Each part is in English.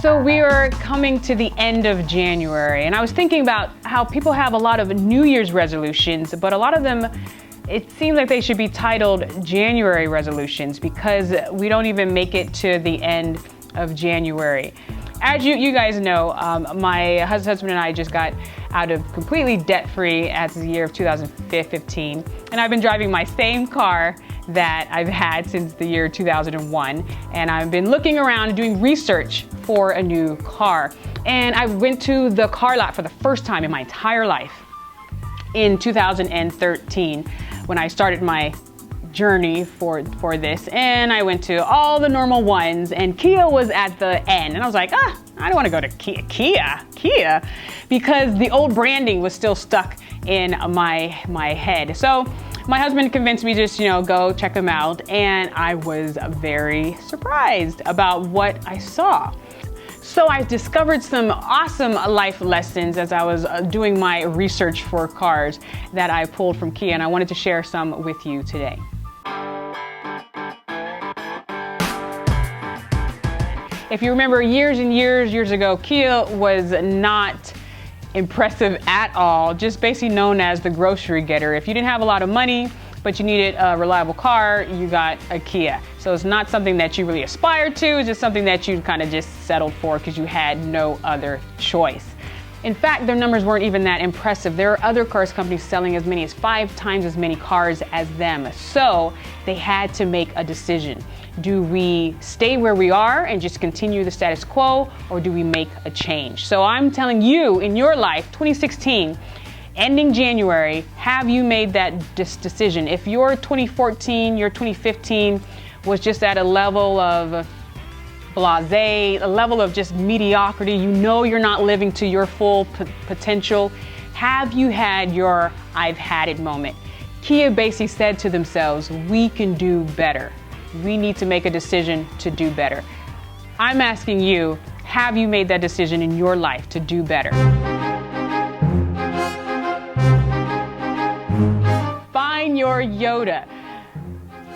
So we are coming to the end of January, and I was thinking about how people have a lot of New Year's resolutions, but a lot of them, it seems like they should be titled January resolutions because we don't even make it to the end of January. As you guys know, my husband and I just got out of completely debt-free at the year of 2015, and I've been driving my same car that I've had since the year 2001, and I've been looking around doing research for a new car. And I went to the car lot for the first time in my entire life in 2013 when I started my journey for this, and I went to all the normal ones, and Kia was at the end, and I was like, I don't want to go to Kia, because the old branding was still stuck in my head. So my husband convinced me to just, go check them out, and I was very surprised about what I saw. So I discovered some awesome life lessons as I was doing my research for cars that I pulled from Kia, and I wanted to share some with you today. If you remember years and years ago, Kia was not impressive at all, just basically known as the grocery getter. If you didn't have a lot of money, but you needed a reliable car, you got a Kia. So it's not something that you really aspired to, it's just something that you kind of just settled for because you had no other choice. In fact, their numbers weren't even that impressive. There are other cars companies selling as many as 5 times as many cars as them. So they had to make a decision. Do we stay where we are and just continue the status quo, or do we make a change? So I'm telling you, in your life, 2016, ending January, have you made that decision? If your 2014, your 2015 was just at a level of blasé, a level of just mediocrity, you're not living to your full potential, have you had your I've had it moment? Kia basically said to themselves, we can do better. We need to make a decision to do better. I'm asking you, have you made that decision in your life to do better? Find your Yoda.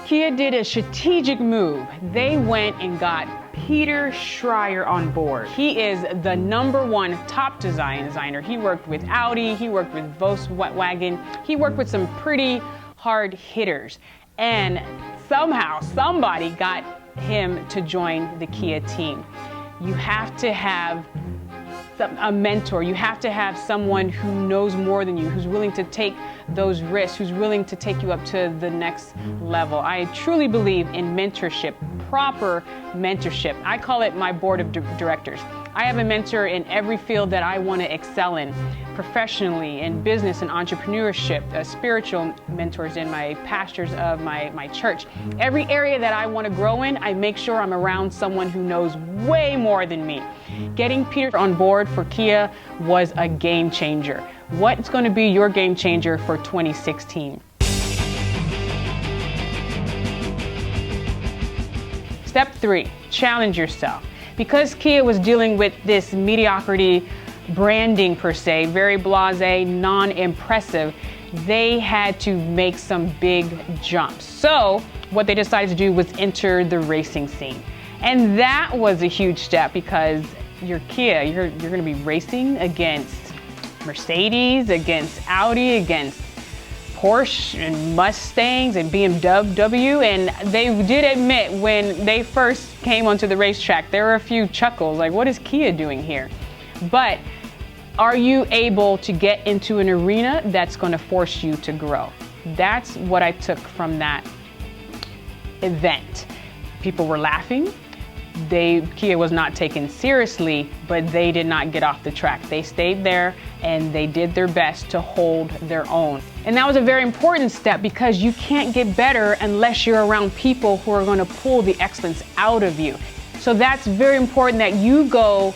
Kia did a strategic move. They went and got Peter Schreier on board. He is the #1 top designer. He worked with Audi, he worked with Volkswagen, he worked with some pretty hard hitters. And somehow somebody got him to join the Kia team. You have to have a mentor. You have to have someone who knows more than you, who's willing to take those risks, who's willing to take you up to the next level. I truly believe in mentorship, proper mentorship. I call it my board of directors. I have a mentor in every field that I want to excel in, professionally, in business and entrepreneurship, spiritual mentors in my pastors of my church. Every area that I want to grow in, I make sure I'm around someone who knows way more than me. Getting Peter on board for Kia was a game changer. What's going to be your game changer for 2016? Step 3, challenge yourself. Because Kia was dealing with this mediocrity branding per se, very blasé, non-impressive, they had to make some big jumps. So what they decided to do was enter the racing scene. And that was a huge step because you're Kia, you're going to be racing against Mercedes, against Audi, against Porsche and Mustangs and BMW, and they did admit when they first came onto the racetrack, there were a few chuckles, like, what is Kia doing here? But are you able to get into an arena that's going to force you to grow? That's what I took from that event. People were laughing. Kia was not taken seriously, but they did not get off the track. They stayed there and they did their best to hold their own. And that was a very important step because you can't get better unless you're around people who are going to pull the excellence out of you. So that's very important that you go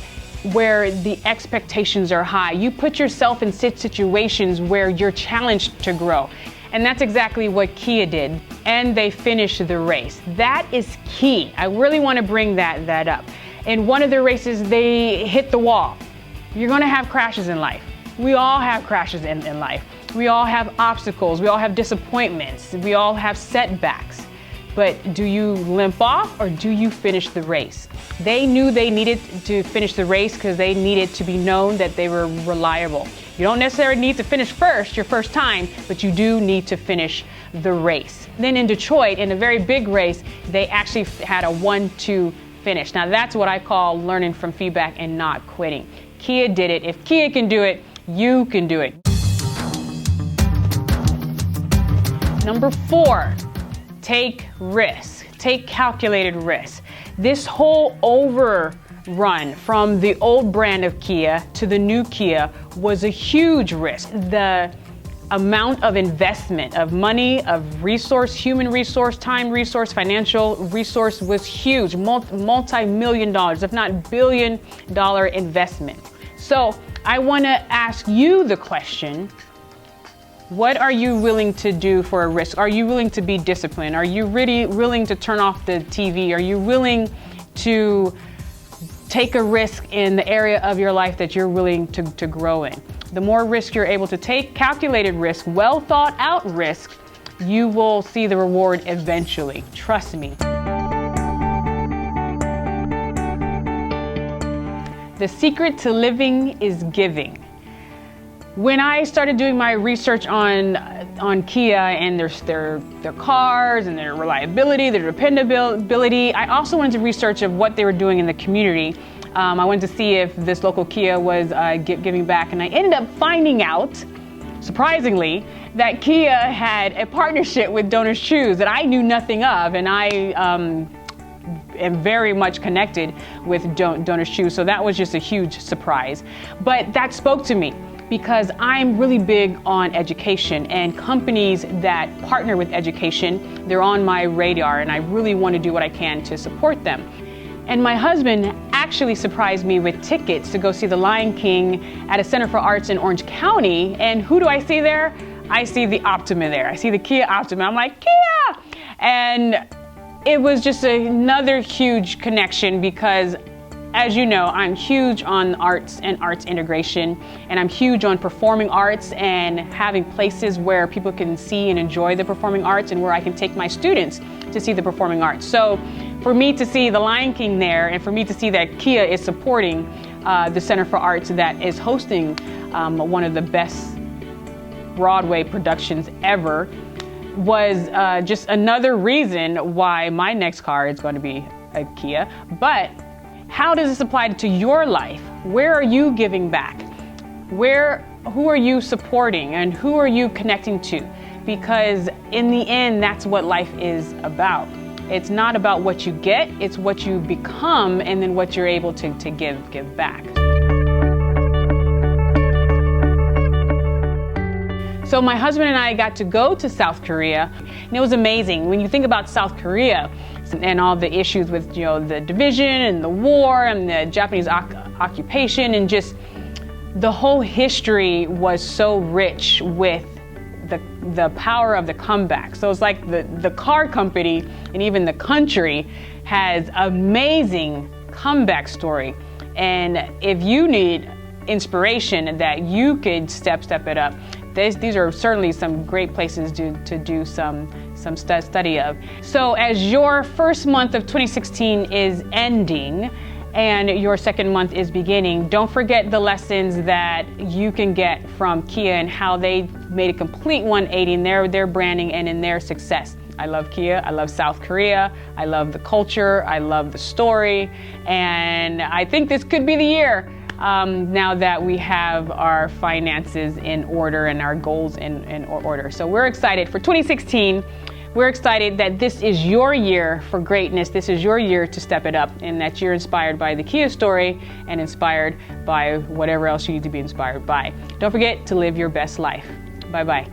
where the expectations are high. You put yourself in situations where you're challenged to grow. And that's exactly what Kia did. And they finished the race. That is key. I really want to bring that up. In one of the races, they hit the wall. You're going to have crashes in life. We all have crashes in life. We all have obstacles. We all have disappointments. We all have setbacks. but do you limp off or do you finish the race? They knew they needed to finish the race because they needed to be known that they were reliable. You don't necessarily need to finish first your first time, but you do need to finish the race. Then in Detroit, in a very big race, they actually had a 1-2 finish. Now that's what I call learning from feedback and not quitting. Kia did it. If Kia can do it, you can do it. Number 4, take risks. Take calculated risks. This whole overrun from the old brand of Kia to the new Kia was a huge risk. The amount of investment of money, of resource, human resource, time resource, financial resource was huge, multi-million dollars, if not billion-dollar investment. So I want to ask you the question, what are you willing to do for a risk? Are you willing to be disciplined? Are you really willing to turn off the TV? Are you willing to take a risk in the area of your life that you're willing to grow in? The more risk you're able to take, calculated risk, well thought out risk, you will see the reward eventually. Trust me. The secret to living is giving. When I started doing my research on Kia and their cars and their reliability, their dependability, I also wanted to research of what they were doing in the community. I wanted to see if this local Kia was giving back, and I ended up finding out, surprisingly, that Kia had a partnership with Donors Choose that I knew nothing of, and I am very much connected with Donors Choose, so that was just a huge surprise. But that spoke to me because I'm really big on education, and companies that partner with education, they're on my radar, and I really want to do what I can to support them. And my husband actually surprised me with tickets to go see The Lion King at a Center for Arts in Orange County. And who do I see there? I see the Optima there. I see the Kia Optima. I'm like, Kia! And it was just another huge connection because, as you know, I'm huge on arts and arts integration, and I'm huge on performing arts and having places where people can see and enjoy the performing arts and where I can take my students to see the performing arts. So for me to see The Lion King there, and for me to see that Kia is supporting the Center for Arts that is hosting one of the best Broadway productions ever, was just another reason why my next car is going to be a Kia. But how does this apply to your life? Where are you giving back? Who are you supporting, and who are you connecting to? Because in the end, that's what life is about. It's not about what you get, it's what you become, and then what you're able to give back. So my husband and I got to go to South Korea, and it was amazing. When you think about South Korea and all the issues with, the division and the war and the Japanese occupation, and just the whole history was so rich with the power of the comeback. So it's like the car company and even the country has amazing comeback story. And if you need inspiration that you could step it up, these are certainly some great places to do some study of. So as your first month of 2016 is ending and your second month is beginning, don't forget the lessons that you can get from Kia and how they made a complete 180 in their branding and in their success. I love Kia, I love South Korea, I love the culture, I love the story, and I think this could be the year now that we have our finances in order and our goals in order. So we're excited for 2016. We're excited that this is your year for greatness. This is your year to step it up, and that you're inspired by the Kia story and inspired by whatever else you need to be inspired by. Don't forget to live your best life. Bye-bye.